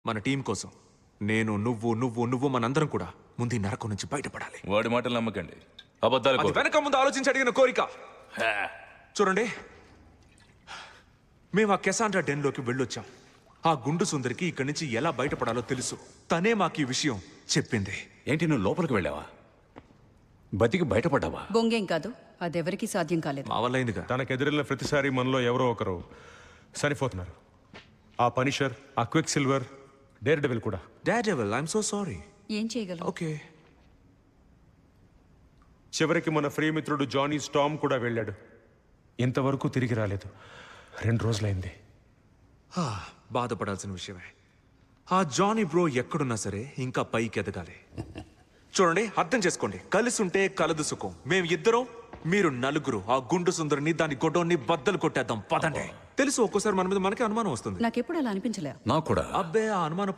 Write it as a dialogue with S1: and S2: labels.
S1: మన టీం కోసం నేను నువ్వు మనందరం కూడా ముందు ఈ నరకం నుంచి బయటపడాలి.
S2: వాడి మాటలు నమ్మకండి, అబద్ధాలు
S1: అది వెనక ముందు ఆలోచించి అడిగిన కోరిక. చూడండి, మేము ఆ కెసాండ్రా డెన్లోకి వెళ్ళొచ్చాం. ఆ గుండు సుందరికి ఇక్కడి నుంచి ఎలా బయటపడాలో తెలుసు. తనే మాకు ఈ విషయం చెప్పింది.
S3: ఏంటి, నువ్వు లోపలికి వెళ్ళావా? బతికి బయటపడ్డావా?
S4: బొంగేం కాదు, అదెవరికి సాధ్యం కాలేదు.
S1: మా వల్ల అయిందిగా.
S5: తనకెదిరిన ప్రతిసారి మనలో ఎవరో ఒకరు చనిపోతున్నారు. ఆ పనిషర్, ఆ క్విక్ సిల్వర్, డేర్ డెవిల్ కూడా.
S1: Daredevil, I'm so sorry.
S4: ఏం చేయగలం?
S1: ఓకే.
S5: చివరికి మన ప్రియమిత్రుడు జానీ స్టామ్ కూడా వెళ్ళాడు. ఇంతవరకు తిరిగి రాలేదు. 2 రోజులైంది.
S1: బాధపడాల్సిన విషయమే. ఆ జానీ బ్రో ఎక్కడున్నా సరే ఇంకా పైకి ఎదగాలి. చూడండి, అర్థం చేసుకోండి. కలిసి ఉంటే కలదు సుఖం. మేము ఇద్దరం, మీరు నలుగురు ఆ గుండు సుందరిని, దాని గొడవని బద్దలు కొట్టేద్దాం. పదండి. తెలుసు, ఒక్కోసారి మన మీద మనకే అనుమానం వస్తుంది.
S4: నాకెప్పుడు అలా అనిపించలే.
S3: నాకు కూడా.
S1: అబ్బే, ఆ అనుమానం